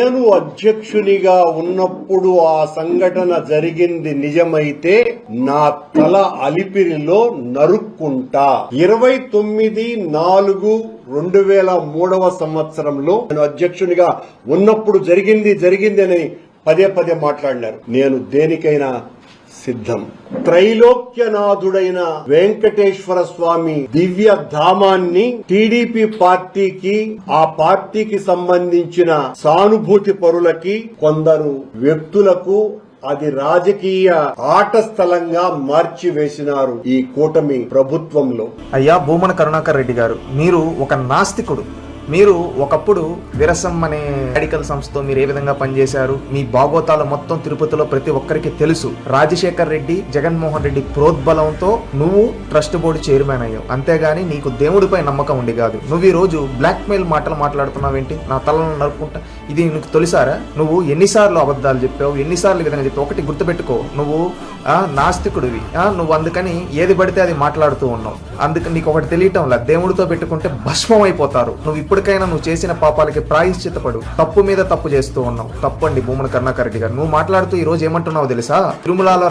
నేను అధ్యక్షునిగా ఉన్నప్పుడు ఆ సంఘటన జరిగింది నిజమైతే నా తల అలిపిరిలో నరుక్కుంటా. 29/4/2003 నేను అధ్యక్షునిగా ఉన్నప్పుడు జరిగింది అని పదే మాట్లాడినారు. నేను దేనికైనా సిద్ధం. త్రైలోక్యనాథుడైన వెంకటేశ్వర స్వామి దివ్య ధామాన్ని టీడీపీ పార్టీకి, ఆ పార్టీకి సంబంధించిన సానుభూతి పరులకి, కొందరు వ్యక్తులకు అది రాజకీయ ఆట స్థలంగా మార్చివేసినారు ఈ కూటమి ప్రభుత్వంలో. అయ్యా భూమన కరుణాకర్ రెడ్డి గారు, మీరు ఒక నాస్తికుడు. మీరు ఒకప్పుడు విరసం అనే మెడికల్ సంస్థతో మీరు ఏ విధంగా పనిచేశారు, మీ బాగోతాలు మొత్తం తిరుపతిలో ప్రతి ఒక్కరికి తెలుసు. రాజశేఖర్ రెడ్డి, జగన్మోహన్ రెడ్డి ప్రోద్బలంతో నువ్వు ట్రస్ట్ బోర్డు చైర్మన్ అయ్యావు, అంతేగాని నీకు దేవుడిపై నమ్మకం ఉండి కాదు. నువ్వు ఈ రోజు బ్లాక్ మెయిల్ మాటలు మాట్లాడుతున్నావేంటి? నా తలను నరుపుకుంటా, ఇది నీకు తొలిసారా? నువ్వు ఎన్నిసార్లు అబద్ధాలు చెప్పావు, ఎన్నిసార్లు ఈ విధంగా చెప్పావు? ఒకటి గుర్తుపెట్టుకో, నువ్వు నాస్తికుడివి. నువ్వు అందుకని ఏది పడితే అది మాట్లాడుతూ ఉన్నావు. అందుకని నీకు ఒకటి తెలియటంలా, దేవుడితో పెట్టుకుంటే భస్మం అయిపోతారు. నువ్వు ఇప్పటికైనా నువ్వు చేసిన పాపాలకి ప్రాయశ్చిత్తపడు. తప్పు మీద తప్పు చేస్తూ ఉన్నావు. తప్పండి భూమన కరుణాకర్ రెడ్డి గారు. నువ్వు మాట్లాడుతూ ఈ రోజు ఏమంటున్నావు తెలుసా? తిరుమలలో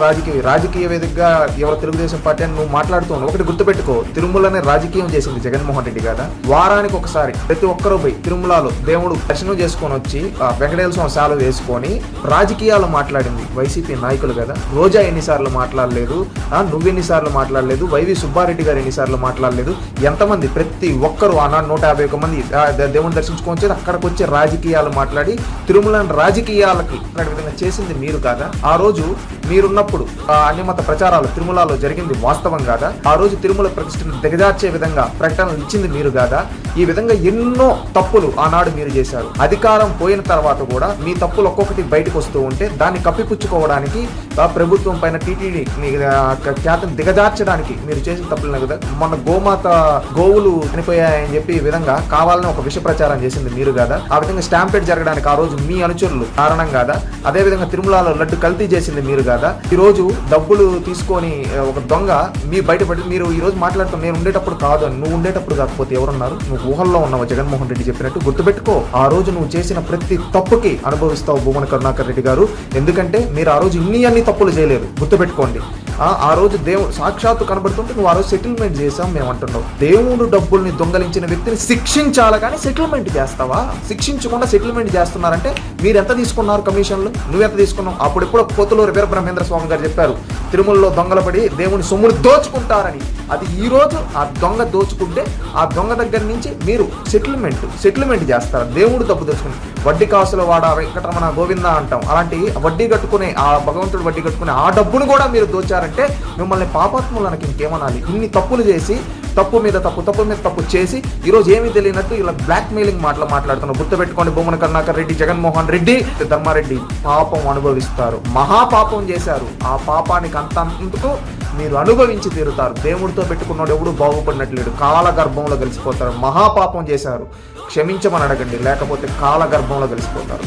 రాజకీయ వేదికగా ఎవరు తెలుగుదేశం పార్టీ అని నువ్వు మాట్లాడుతూ ఉన్నావు. ఒకటి గుర్తుపెట్టుకో, తిరుమలనే రాజకీయం చేసింది జగన్మోహన్ రెడ్డి కదా. వారానికి ఒకసారి ప్రతి ఒక్కరూ పోయి తిరుమలలో దేవుడు దర్శనం చేసుకొని వచ్చి వెంకటేశ్వర స్వామి శాలు వేసుకొని రాజకీయాలు మాట్లాడింది వైసీపీ నాయకులు కదా. రోజా ఎన్నిసార్లు మాట్లాడలేదు, నువ్వెన్నిసార్లు మాట్లాడలేదు, వైవి సుబ్బారెడ్డి గారు ఎన్నిసార్లు మాట్లాడలేదు. ఎంతమంది ప్రతి ఒక్కరు ఆనాడు 151 మంది దేవుని దర్శించుకొని అక్కడికి వచ్చి రాజకీయాలు మాట్లాడి తిరుమల రాజకీయాలకి విధంగా చేసింది మీరు కాదా? ఆ రోజు మీరున్నప్పుడు అన్యమత ప్రచారాలు తిరుమలలో జరిగింది వాస్తవం కాదా? ఆ రోజు తిరుమల ప్రతిష్టను దిగజార్చే విధంగా ప్రకటనలు ఇచ్చింది మీరు కాదా? ఈ విధంగా ఎన్నో తప్పులు ఆనాడు మీరు చేశారు. అధికారం పోయిన తర్వాత కూడా మీ తప్పులు ఒక్కొక్కటి బయటకు వస్తూ ఉంటే దాన్ని కప్పిపుచ్చుకోవడానికి ప్రభుత్వం పైన టీటీడీ ఖ్యాతిని దిగజార్చడానికి మీరు చేసిన తప్పులు కదా. మొన్న గోవులు చనిపోయాయని చెప్పి ఈ విధంగా కావాలని ఒక విష ప్రచారం చేసింది మీరు కాదా? ఆ విధంగా స్టాంపేడ్ జరగడానికి ఆ రోజు మీ అనుచరులు కారణం కాదా? అదే విధంగా తిరుమలలో లడ్డు కల్తీ చేసింది మీరు కాదా? ఈ రోజు డబ్బులు తీసుకొని ఒక దొంగ మీ బయటపడి మీరు ఈ రోజు మాట్లాడుతాం నేను ఉండేటప్పుడు కాదు అని. నువ్వు ఉండేటప్పుడు కాకపోతే ఎవరున్నారు? నువ్వు ఊహల్లో ఉన్నావు. జగన్మోహన్ రెడ్డి చెప్పినట్టు గుర్తుపెట్టుకో, ఆ రోజు నువ్వు చేసిన ప్రతి తప్పుకి అనుభవిస్తావు భూమన కరుణాకర్ రెడ్డి గారు. ఎందుకంటే మీరు ఆ రోజు అన్ని తప్పులు చేయలేరు, గుర్తుపెట్టుకోండి. ఆ రోజు దేవుడు సాక్షాత్తు కనబడుతుంటే నువ్వు ఆ రోజు సెటిల్మెంట్ చేసాం మేము అంటున్నావు. దేవుడు డబ్బుల్ని దొంగలించిన వ్యక్తిని శిక్షించాలి కానీ సెటిల్మెంట్ చేస్తావా? శిక్షించకుండా సెటిల్మెంట్ చేస్తున్నారంటే మీరు ఎంత తీసుకున్నారు కమిషన్లు? నువ్వెంత తీసుకున్నావు? అప్పుడెప్పుడు పోతులూరు వీరబ్రహ్మేంద్ర స్వామి గారు చెప్పారు తిరుమలలో దొంగలు పడి దేవుని సొమ్ముని దోచుకుంటారని. అది ఈ రోజు ఆ దొంగ దోచుకుంటే ఆ దొంగ దగ్గర నుంచి మీరు సెటిల్మెంట్ చేస్తారు. దేవుడు డబ్బు దోచుకుని వడ్డీ కాసుల వాడ వెంకటరమణ గోవింద అంటాం. అలాంటి వడ్డీ కట్టుకునే ఆ భగవంతుడు వడ్డీ కట్టుకునే ఆ డబ్బును కూడా మీరు దోచారంటే మిమ్మల్ని పాపాత్ములకి ఇంకేమనాలి? ఇన్ని తప్పులు చేసి తప్పు మీద తప్పు చేసి ఈరోజు ఏమీ తెలియనట్టు ఇలా బ్లాక్ మెయిలింగ్ మాట్లాడుతున్నావు. గుర్తుపెట్టుకోండి భూమన కరుణాకర్ రెడ్డి, జగన్మోహన్ రెడ్డి, ధర్మారెడ్డి పాపం అనుభవిస్తారు. మహాపాపం చేశారు. ఆ పాపానికి అంతకు మీరు అనుభవించి తీరుతారు. దేవుడితో పెట్టుకున్నాడు ఎవడు బాగుపడినట్లేడు, కాలగర్భంలో కలిసిపోతారు. మహాపాపం చేశారు, క్షమించమని అడగండి, లేకపోతే కాలగర్భంలో కలిసిపోతారు.